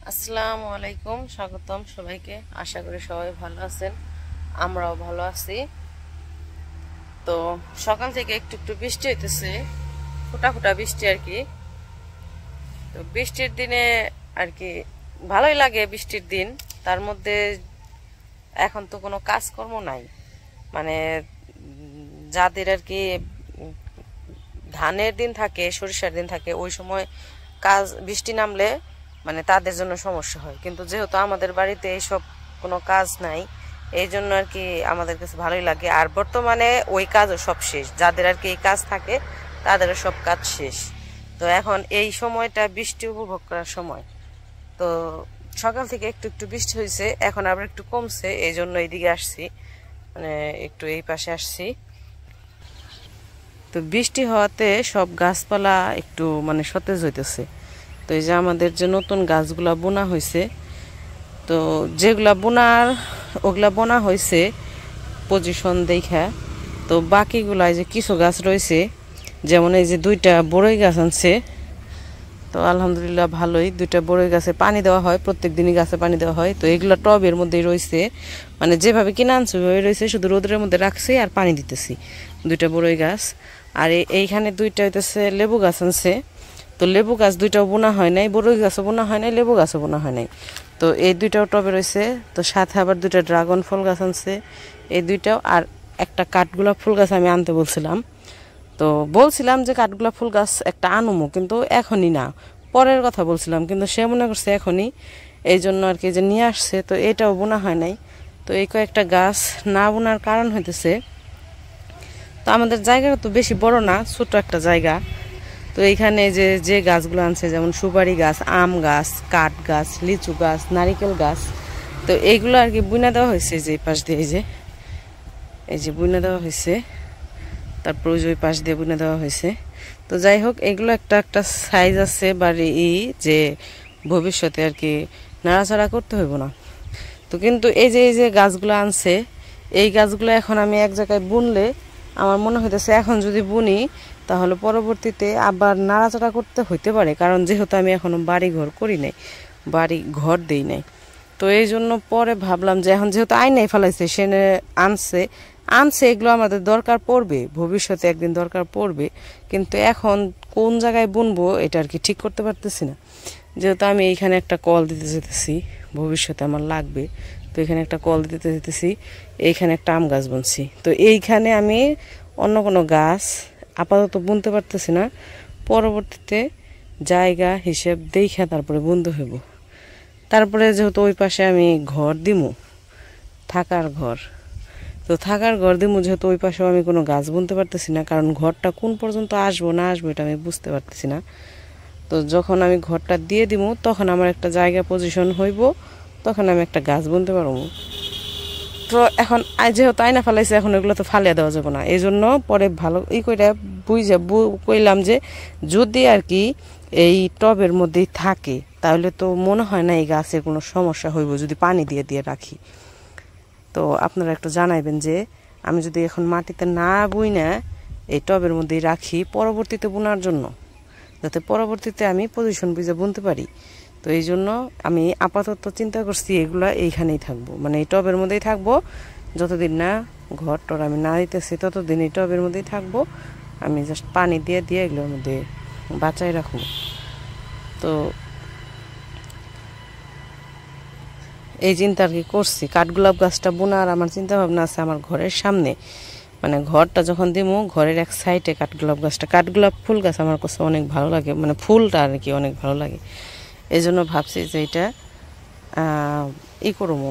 আসসালামু আলাইকুম, স্বাগতম সবাইকে। আশা করি সবাই ভালো আছেন, আমরাও ভালো আছি। তো সকাল থেকে একটু একটু বৃষ্টি হইতেছে, ফোটা ফোটা বৃষ্টি আর কি। তো বৃষ্টির দিনে আর কি ভালোই লাগে বৃষ্টির দিন। তার মধ্যে এখন তো কোনো কাজকর্ম নাই, মানে যাদের আর কি ধানের দিন থাকে, সরিষার দিন থাকে, ওই সময় কাজ বৃষ্টি নামলে মানে তাদের জন্য সমস্যা হয়। কিন্তু যেহেতু আমাদের বাড়িতে এইসব কোনো কাজ নাই, এই জন্য আর কি আমাদের কাছে ভালোই লাগে। আর বর্তমানে ওই কাজও সব শেষ, যাদের আর কি এই কাজ থাকে তাদেরও সব কাজ শেষ। তো এখন এই সময়টা বৃষ্টি উপভোগ করার সময়। তো সকাল থেকে একটু একটু বৃষ্টি হয়েছে, এখন আবার একটু কমছে, এই জন্য এইদিকে আসছি, মানে একটু এই পাশে আসছি। তো বৃষ্টি হওয়াতে সব গাছপালা একটু মানে সতেজ হইতেছে। তো এই যে আমাদের যে নতুন গাছগুলা বোনা হয়েছে, তো যেগুলা ওগুলা বোনা হয়েছে পজিশন দেখা। তো বাকিগুলা যে কিছু গাছ রয়েছে, যেমন এই যে দুইটা বড়ই গাছ আনছে, তো আলহামদুলিল্লাহ ভালোই। দুইটা বড়ই গাছে পানি দেওয়া হয়, প্রত্যেক দিনই গাছে পানি দেওয়া হয়। তো এগুলো টবের মধ্যেই রয়েছে, মানে যেভাবে কিনে আনছে ওইভাবে রয়েছে, শুধু রোদের মধ্যে রাখছি আর পানি দিতেছি। দুইটা বড়ই গাছ। আর এইখানে দুইটা হইতেছে লেবু গাছ আনছে। তো লেবু গাছ দুইটাও বোনা হয় নাই, বড়ই গাছও বোনা হয় নাই, লেবু গাছও বোনা হয় নাই। তো এই দুইটাও টবে রয়েছে। তো সাথে আবার দুইটা ড্রাগন ফল গাছ আনছে, এই দুইটাও। আর একটা কাঠগোলাপ ফুল গাছ আমি আনতে বলছিলাম, তো বলছিলাম যে কাঠগোলাপ ফুল গাছ একটা আনুমো, কিন্তু এখনই না, পরের কথা বলছিলাম, কিন্তু সে মনে করছে এখনই, এই জন্য আর কি যে নিয়ে আসছে। তো এটাও বোনা হয় নাই। তো এই কয়েকটা গাছ না বোনার কারণ হইতেছে, তো আমাদের জায়গাটা তো বেশি বড় না, ছোট একটা জায়গা। তো এইখানে যে যে গাছগুলো আনছে, যেমন সুপারি গাছ, আম গাছ, কাঠ গাছ, লিচু গাছ, নারিকেল গাছ, তো এইগুলো আর কি বুনা দেওয়া হয়েছে। যে পাশ দিয়ে এই যে বুনা দেওয়া হয়েছে, তারপর ওই পাশ দিয়ে বুনে দেওয়া হয়েছে। তো যাই হোক, এগুলো একটা একটা সাইজ আছে বাড়ি যে ভবিষ্যতে আর কি নাড়াচাড়া করতে হইব না। তো কিন্তু এই যে গাছগুলো আনছে, এই গাছগুলো এখন আমি এক জায়গায় বুনলে আমার মনে হইতেছে এখন যদি বুনি তাহলে পরবর্তীতে আবার নাড়াচাড়া করতে হইতে পারে, কারণ যেহেতু আমি এখনো বাড়ি ঘর করি নাই, বাড়ি ঘর দেই নাই। তো এই জন্য পরে ভাবলাম যে এখন যেহেতু আইনাই ফেলাইছে, সে আনছে এগুলো আমাদের দরকার পড়বে, ভবিষ্যতে একদিন দরকার পড়বে। কিন্তু এখন কোন জায়গায় বুনবো এটা আর কি ঠিক করতে পারতেছি না। যেহেতু আমি এইখানে একটা কল দিতে যেতেছি, ভবিষ্যতে আমার লাগবে, তো এখানে একটা কল দিতে যেতেছি, এইখানে একটা আম গাছ বুনছি। তো এইখানে আমি অন্য কোনো গাছ আপাতত বুনতে পারতেছি না, পরবর্তীতে জায়গা হিসেব দেখা তারপরে বুনতে হইব। তারপরে যেহেতু ওই পাশে আমি ঘর দিমু, থাকার ঘর, তো থাকার ঘর দিমু যেহেতু ওই পাশেও আমি কোনো গাছ বুনতে পারতেছি না, কারণ ঘরটা কোন পর্যন্ত আসবো না আসবো এটা আমি বুঝতে পারতেছি না। তো যখন আমি ঘরটা দিয়ে দিমু তখন আমার একটা জায়গা পজিশন হইব, তখন আমি একটা গাছ বুনতে পারবো। তো এখন যেহেতু আয়না ফালাইছে, এখন এগুলো তো ফালিয়ে দেওয়া যাবে না, এই জন্য পরে ভালো করে কইলাম যে যদি আর কি এই টবের মধ্যেই থাকে তাহলে তো মনে হয় না এই গাছের কোনো সমস্যা হইব যদি পানি দিয়ে দিয়ে রাখি। তো আপনারা একটু জানাইবেন যে আমি যদি এখন মাটিতে না বুই না এই টবের মধ্যেই রাখি পরবর্তীতে বোনার জন্য, যাতে পরবর্তীতে আমি পজিশন বুঝে বুনতে পারি। তো এই জন্য আমি আপাতত চিন্তা করছি এগুলা এইখানেই থাকবো, মানে এই টবের মধ্যেই থাকবো, যতদিন না ঘর টর আমি না দিতেছি ততদিন এই টবের মধ্যেই থাকবো। আমি জাস্ট পানি দিয়ে দিয়ে এগুলোর মধ্যে বাঁচাই রাখবো। তো এই চিন্তা আর কি করছি। কাঠগোলাপ গাছটা বোনার আমার চিন্তা ভাবনা আছে আমার ঘরের সামনে, মানে ঘরটা যখন দিমু ঘরের এক সাইডে কাঠগোলাপ গাছটা, কাঠগোলাপ ফুল গাছ আমার কাছে অনেক ভালো লাগে, মানে ফুলটা আর কি অনেক ভালো লাগে। এই জন্য ভাবছি যে এটা করবো,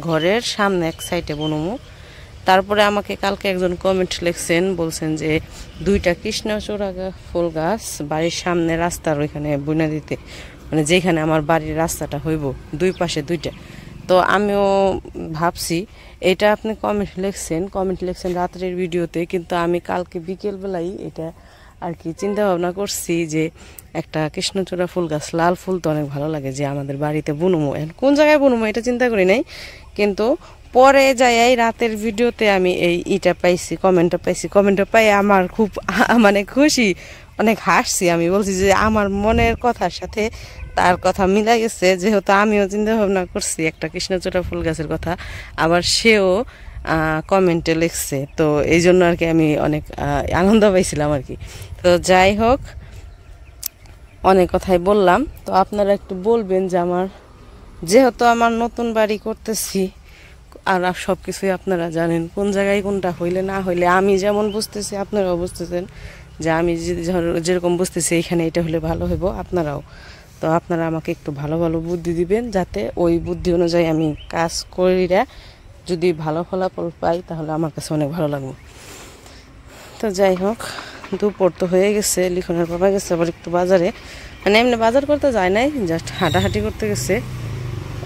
ঘরের সামনে এক সাইডে বুনমু। তারপরে আমাকে কালকে একজন কমেন্ট লিখছেন, বলছেন যে দুইটা কৃষ্ণচূড়া ফুল গাছ বাড়ির সামনে রাস্তার ওইখানে বুনা দিতে, মানে যেখানে আমার বাড়ির রাস্তাটা হইব দুই পাশে দুইটা। তো আমিও ভাবছি, এটা আপনি কমেন্ট লিখছেন রাত্রের ভিডিওতে, কিন্তু আমি কালকে বিকেলবেলাই এটা আর কি চিন্তা ভাবনা করছি যে একটা কৃষ্ণচূড়া ফুল গাছ, লাল ফুল তো অনেক ভালো লাগে, যে আমাদের বাড়িতে বুনমো। এখন কোন জায়গায় বুনমো এটা চিন্তা করি নাই, কিন্তু পরে যাই রাতের ভিডিওতে আমি এই কমেন্টটা পাই আমার খুব মানে খুশি অনেক হাসছি। আমি বলছি যে আমার মনের কথার সাথে তার কথা মিলা গেছে, যেহেতু আমিও চিন্তা ভাবনা করছি একটা কৃষ্ণচূড়া ফুল গাছের কথা, আবার সেও কমেন্টে লিখছে। তো এই জন্য আর কি আমি অনেক আনন্দ পাইছিলাম আর কি। তো যাই হোক, অনেক কথাই বললাম। তো আপনারা একটু বলবেন যে আমার, যেহেতু আমার নতুন বাড়ি করতেছি আর সব কিছুই আপনারা জানেন, কোন জায়গায় কোনটা হইলে না হইলে আমি যেমন বুঝতেছি আপনারাও বুঝতেছেন, যে আমি যেরকম বুঝতেছি এখানে এটা হলে ভালো হইব, আপনারাও। তো আপনারা আমাকে একটু ভালো ভালো বুদ্ধি দিবেন, যাতে ওই বুদ্ধি অনুযায়ী আমি কাজ করিরা যদি ভালো ফলাফল পাই তাহলে আমার কাছে অনেক ভালো লাগবে। তো যাই হোক, দুপুর তো হয়ে গেছে, লিখনের বাবা গেছে আবার একটু বাজারে, মানে এমনি বাজার করতে যায় নাই, জাস্ট হাঁটাহাঁটি করতে গেছে।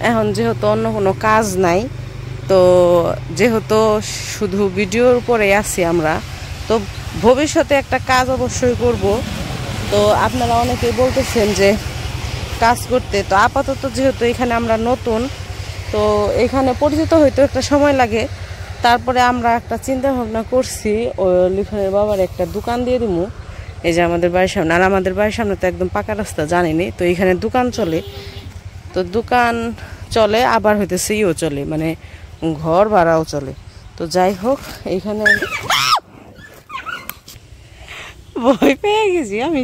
এখন যেহেতু অন্য কোনো কাজ নাই, তো যেহেতু শুধু ভিডিওর উপরে আছি আমরা, তো ভবিষ্যতে একটা কাজ অবশ্যই করব। তো আপনারা অনেকেই বলতেছেন যে কাজ করতে, তো আপাতত যেহেতু এখানে আমরা নতুন, তো এখানে পরিচিত হইতে একটা সময় লাগে। তারপরে আমরা একটা চিন্তা ভাবনা করছি, ও লিখনের বাবার একটা দোকান দিয়ে দিব এই যে আমাদের বাড়ির সামনে। আর আমাদের বাড়ির সামনে তো একদম পাকা রাস্তা, জানিনি, তো এখানে দোকান চলে। তো দোকান চলে, আবার হইতেছে ইও চলে, মানে ঘর ভাড়াও চলে। তো যাই হোক, এইখানে ভয় পেয়ে গেছি আমি,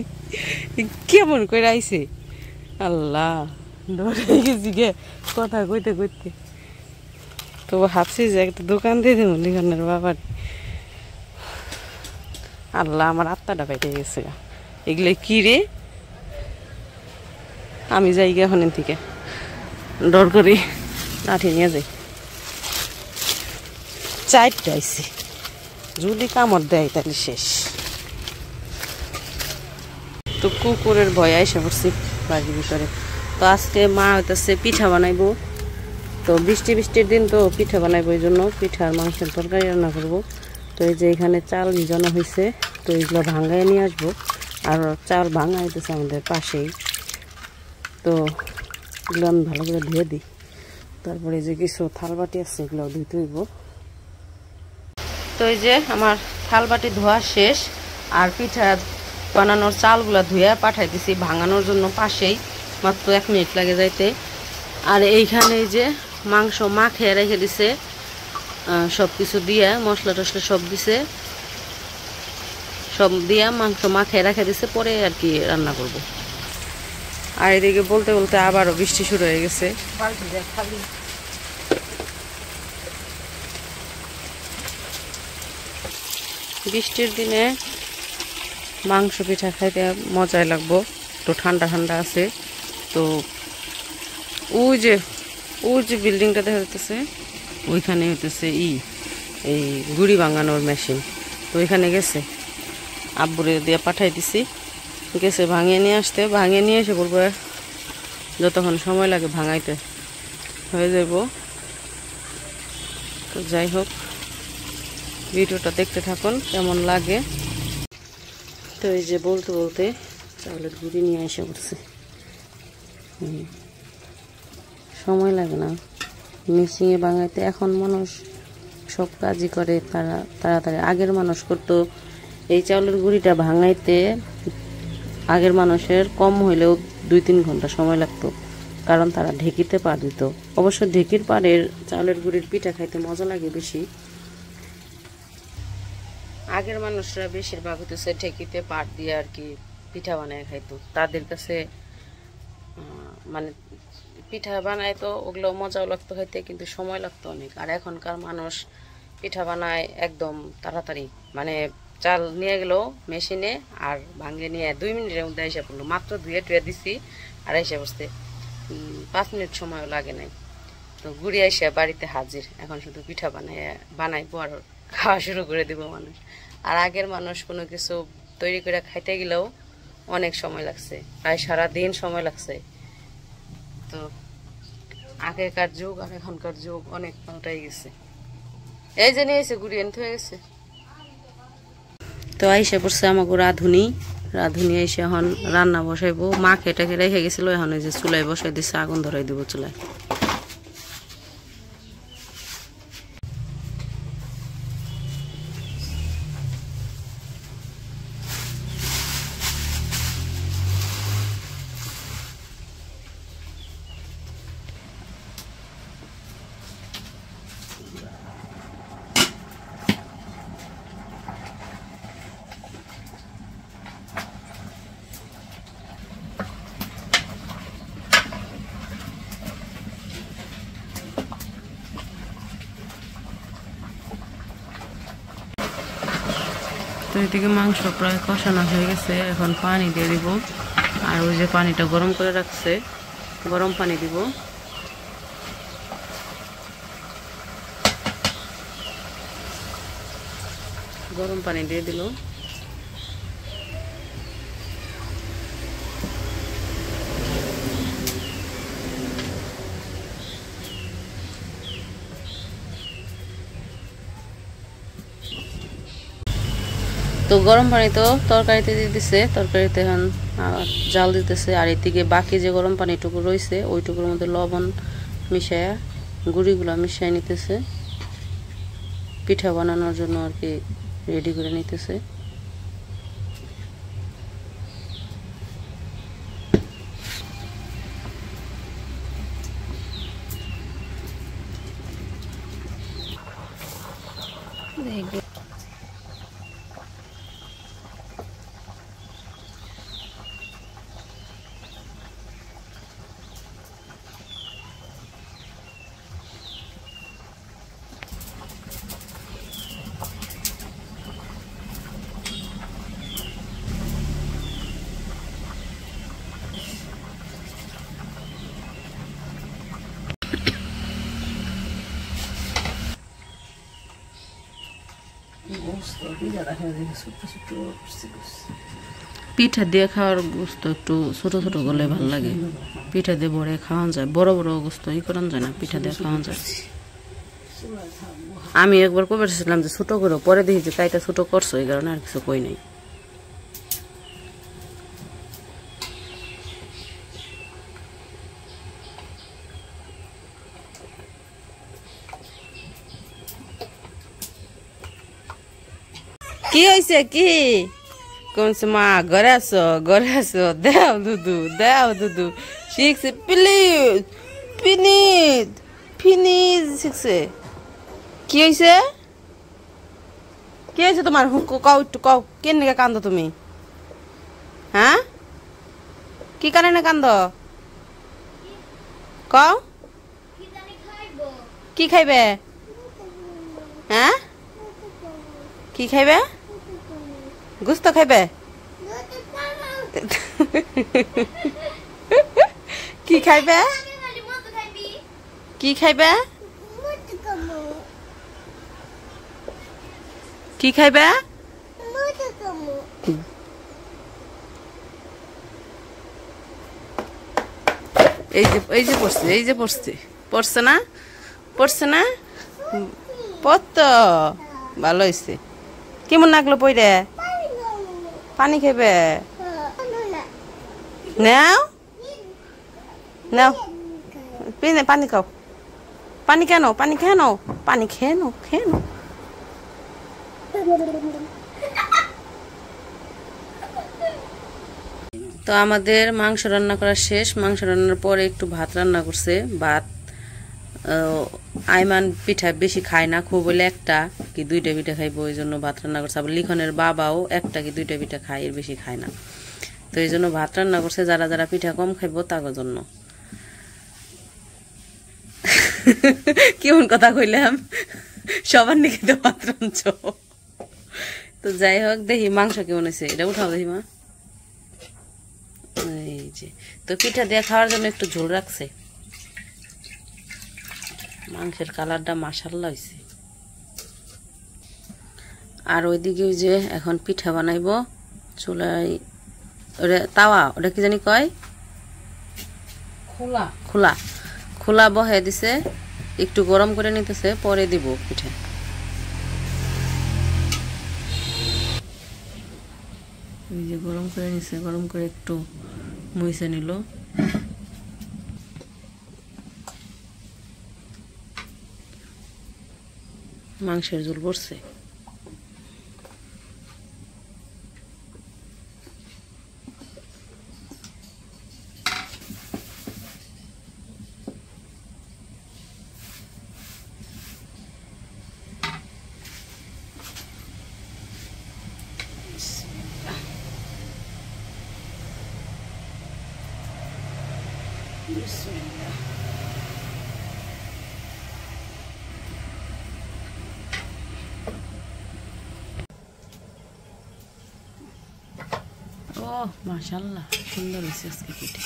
কেমন করে আইছে আল্লাহ, ডরে গেছি গে কথা কইতে কইতে। তো ভাবছি যে একটা দোকান দিয়ে দেবো লিখনের বাবার। আল্লাহ, আমার আত্মাটা বাইটে গেছে। এগুলো কি রে, আমি যাই গে এখন থেকে, ডর করি লাঠি নিয়ে যাই। চারটা আইসি, যদি কামড় দেয় তাহলে শেষ। তো কুকুরের ভয় আইসা পড়ছি বাড়ির ভিতরে। তো আজকে মা হইতেছে পিঠা বানাইবো, তো বৃষ্টির দিন তো পিঠা বানাইবো, এই জন্য পিঠা আর মাংসের তরকারি রান্না করবো। তো এই যে এখানে চাল ভিজানো হয়েছে, তো এইগুলো ভাঙায় নিয়ে আসবো। আর চাল ভাঙা হইতেছে আমাদের পাশেই, তো এগুলো আমি ভালো করে ধুয়ে দিই। তারপরে যে কিছু থাল বাটি আছে এগুলো ধুইতে হইব। তো এই যে আমার থাল বাটি ধোয়া শেষ, আর পিঠা বানানোর চালগুলা ধুয়ে পাঠাই দিছি ভাঙানোর জন্য, পাশেই মাত্র 1 মিনিট লাগে যাইতে। আর এইখানে যে মাংস মাখিয়ে রেখে দিছে, সব কিছু দিয়ে মশলা টশলা সব দিছে, সব দিয়ে মাংস মাখিয়ে রেখে দিছে, পরে আর কি রান্না করব। আর এদিকে বলতে বলতে আবারও বৃষ্টি শুরু হয়ে গেছে। বৃষ্টির দিনে মাংস পিঠা খাইতে মজাই লাগবো, একটু ঠান্ডা ঠান্ডা আছে। তো ওই যে বিল্ডিংটা দেখা যাচ্ছে, ওইখানে হইতেছে এই গুড়ি ভাঙানোর মেশিন। তো ওইখানে গেছে, আব্বুরে দিয়ে পাঠাই দিছি, গেছে ভাঙিয়ে নিয়ে আসতে। ভাঙিয়ে নিয়ে এসে বলবো, যতক্ষণ সময় লাগে ভাঙাইতে হয়ে যাব। তো যাই হোক, ভিডিওটা দেখতে থাকুন কেমন লাগে। তো এই যে বলতে বলতে চাউলের গুঁড়ি নিয়ে এসে পড়ছে। সময় লাগে না মেশিনে ভাঙাইতে, এখন মানুষ সব কাজই করে তাড়াতাড়ি। আগের মানুষ করতো এই চাউলের গুঁড়িটা ভাঙাইতে, আগের মানুষের কম হইলেও 2-3 ঘন্টা সময় লাগতো, কারণ তারা ঢেকিতে পার দিত। অবশ্য ঢেকির পাড়ের চাউলের গুঁড়ির পিঠা খাইতে মজা লাগে বেশি। আগের মানুষরা বেশিরভাগ হইতেছে ঢেকিতে পাট দিয়ে আর কি পিঠা বানায় খাইতো, তাদের কাছে মানে পিঠা বানায় তো ওগুলো মজাও লাগতো খাইতে, কিন্তু সময় লাগতো অনেক। আর এখনকার মানুষ পিঠা বানায় একদম তাড়াতাড়ি, মানে চাল নিয়ে গেল মেশিনে আর ভাঙিয়ে নিয়ে 2 মিনিটের মধ্যে এসে পড়লো। মাত্র ধুয়ে টুয়ে দিছি আর এসে বসতে 5 মিনিট সময়ও লাগে নাই। তো গুড়ি এসে বাড়িতে হাজির, এখন শুধু পিঠা বানাইবো আর খাওয়া শুরু করে দিব মানুষ। আর আগের মানুষ কোনো কিছু তৈরি করে খাইতে গেলেও অনেক সময় লাগছে, প্রায় সারাদিন সময় লাগছে। তো আগেকার যুগ আর এখনকার যুগ অনেক পাল্টাই গেছে। এই যে নিয়ে এসে গুড়ি এনতে হয়ে গেছে। তো আইসে পড়ছে আমাকে রাঁধুনি এসে এখন রান্না বসাইবো। মা খেটাকে রেখে গেছিল, এখন এই যে চুলায় বসাই দিচ্ছে, আগুন ধরাই দিব চুলায়। এদিকে মাংস প্রায় কষানো হয়ে গেছে, এখন পানি দিয়ে দিব। আর ওই যে পানিটা গরম করে রাখছে, গরম পানি দিব। গরম পানি দিয়ে দিল। তো গরম পানি তো তরকারিতে দিয়ে দিছে, তরকারিতে এখন জাল দিতেছে। আর এদিকে বাকি যে গরম পানিটুকু রয়েছে ওইটুকুর মধ্যে লবণ মিশায়া গুঁড়িগুলো মিশিয়ে নিতেছে, পিঠা বানানোর জন্য আর কি রেডি করে নিতেছে। পিঠা দিয়ে খাওয়ার গোস্ত একটু ছোট ছোট করলে ভালো লাগে। পিঠা দিয়ে বড়ে খাওয়া যায়, বড় বড় গোস্ত ই করান যায় না, পিঠা দিয়ে খাওয়া যায়। আমি একবার করেছিলাম যে ছোট করে, পরে দেখি যে তাইটা ছোট করছো, এই কারণে আর কিছু কই নাই। কি হয়েছে কি কোনছে মা ঘরে আসো, ঘরে আসো, দেও দুদু, দেও দুদু শিখছে। প্লিজ ফিনিজ ফিনিজ শিখছে। কি হয়েছে, কি হয়েছে তোমার? কও একটু কও, কেন নিকে কান্দ তুমি? হ্যাঁ, কি কারণে কান্দ কও? কি খাইবে? হ্যাঁ, কি খাইবে? গোস্ত খাইবে? কি খাইবে? কি খাইবে? কি খাইবে? এই যে পড়ছে, এই যে পড়ছে, পড়ছে না, পড়ছে না, পড়ত ভালো হয়েছে। কেমন লাগলো পইরে? পানি খাইবে? নাও নাও, পানি খাও। পানি কেন? পানি খেয়ে নাও, পানি খেয়ে নাও, খেয়ে নাও। তো আমাদের মাংস রান্না করা শেষ। মাংস রান্নার পরে একটু ভাত রান্না করছে। ভাত আইমান পিঠা বেশি খায় না, খুব হলে একটা কি দুইটা পিঠা খাইবো, ওই জন্য ভাত রান্না করছে। আবার লিখনের বাবাও একটা কি দুইটা পিঠা খায়, এর বেশি খায় না। তো এই জন্য ভাত রান্না করছে, যারা যারা পিঠা কম খাইবো তার জন্য। কেমন কথা কইলাম, সবার নিকে তো ভাত রাঁধছ। তো যাই হোক, দেখি মাংস কেমন হয়েছে, এটা উঠাও দেখি মা। এই যে, তো পিঠা দিয়ে খাওয়ার জন্য একটু ঝোল রাখছে। মাংসের কালারটা মাশাআল্লাহ হয়েছে। আর ওইদিকে ওই যে এখন পিঠা বানাইবো চুলায়, ওটা তাওয়া, ওটা কি জানি কয়, খোলা খোলা খোলা বহে দিছে, একটু গরম করে নিতেছে, পরে দিব পিঠা। এই যে গরম করে নিছে, গরম করে একটু মুইছে নিল। মাংসের ঝোল পড়ছে। মাশাআল্লাহ সুন্দর হয়েছে আজকে পিঠে।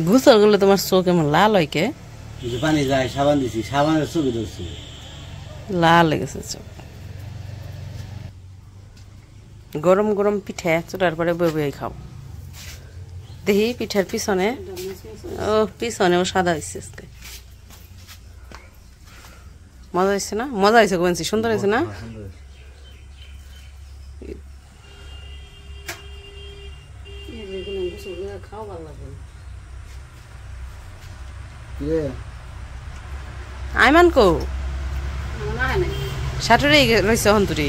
গোসল করলে তোমার চোখ এমন লাল হয় কে? পানি যায়, সাবান দিছি, সাবানের চোখে ধরছি, লাল লেগেছে চোখ। গরম গরম পিঠে চুলার পরে বয়ে বয়ে খাও। দেখি পিঠার পিছনে, ও পিছনেও সাদা হয়েছে আজকে। মজা হয়েছে না? মজা হয়েছে বলছি, সুন্দর হয়েছে না? আইমান কো সাটুরে রয়েছে হন্তরি।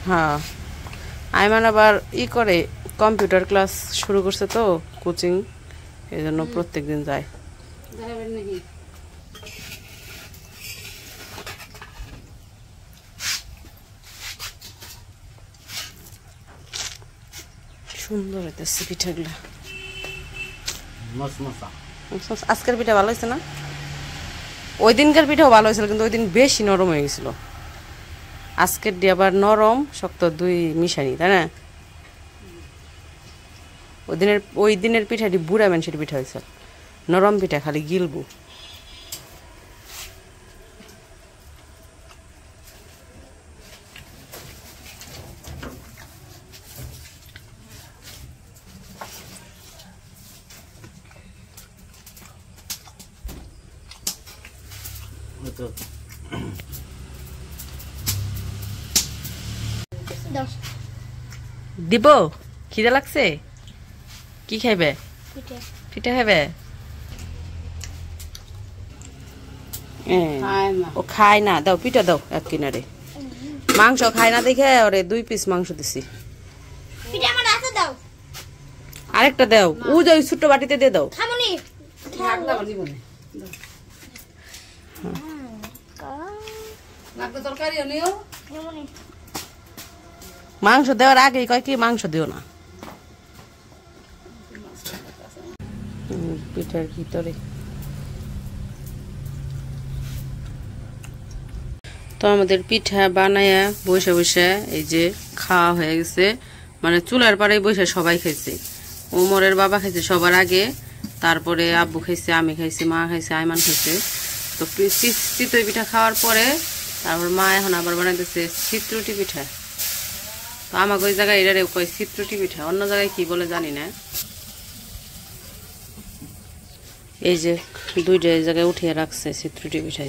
হ্যাঁ, আইমান আবার করে কম্পিউটার ক্লাস শুরু করছে তো, কোচিং, এই জন্য প্রত্যেক দিন যায়। সুন্দর হইতেছে পিঠাগুলা। আজকের পিঠা ভালো হয়েছে না? ওই দিনকার পিঠাও ভালো হয়েছিল, কিন্তু ওই দিন বেশি নরম হয়ে গেছিল। আজকের দিয়ে আবার নরম শক্ত দুই মিশানি, তাই না? ওই দিনের পিঠাটি বুড়া মানুষের পিঠা হয়েছে, নরম পিঠা খালি গিলবো। দিব, খিদে লাগছে? কি খাইবে? পিঠা খাইবে? ও খায় না, দাও পিঠা দাও এক কিনারে। মাংস খায় না দেখে ওরে 2 পিস মাংস দিছি। আরেকটা দাও, ও যে ওই ছোট্ট বাটিতে দিয়ে দাও। মাংস দেওয়ার আগে কয় কি মাংস দিও না পিঠার ভিতরে। তো আমাদের পিঠা বানায়া বসে বসে এই যে খাওয়া হয়ে গেছে, মানে চুলার পাড়ে বসে সবাই খাইছে। ওমরের বাবা খাইছে সবার আগে, তারপরে আব্বু খাইছে, আমি খাইছি, মা খাইছে, আইমান খাইছে। তো চিতই পিঠা খাওয়ার পরে তারপর মা এখন আবার বানাইতেছে চিত্রুটি পিঠা। তো আমাকে ওই জায়গায় এটা কয় চিত্রুটি পিঠা, অন্য জায়গায় কি বলে জানি না। এই যে দুইটা এই জায়গায় উঠিয়ে রাখছে চিত্রুটি পিঠা।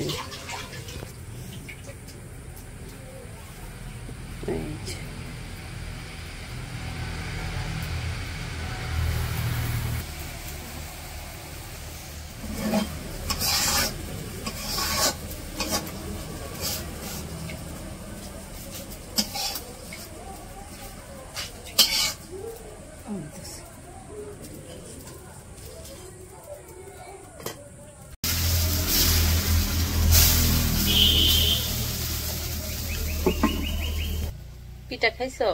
পিঠা খাইছো?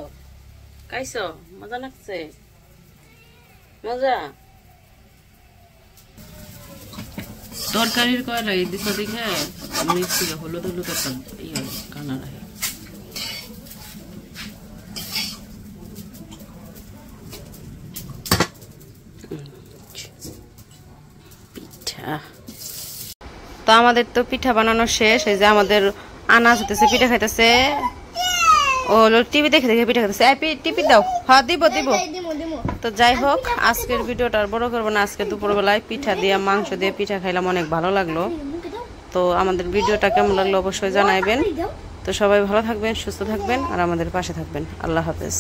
খাইছো? মজা লাগছে? মজা? তরকারির কয়টা দিছ দেখে মিক্সি হলুদ হলুদ একটা কানা রাখে। পিঠা তো আমাদের তো পিঠা বানানো শেষ। এই যে আমাদের আনাজ হতেছে, পিঠা খাইতেছে। ও টিভি দেখে দেখে পিঠা খাইতেছে। টিভি দাও। হ্যাঁ দিব দিব। তো যাই হোক, আজকের ভিডিওটা আর বড় করবো না। আজকে দুপুরবেলায় পিঠা দিয়ে মাংস দিয়ে পিঠা খাইলাম, অনেক ভালো লাগলো। তো আমাদের ভিডিওটা কেমন লাগলো অবশ্যই জানাইবেন। তো সবাই ভালো থাকবেন, সুস্থ থাকবেন আর আমাদের পাশে থাকবেন। আল্লাহ হাফেজ।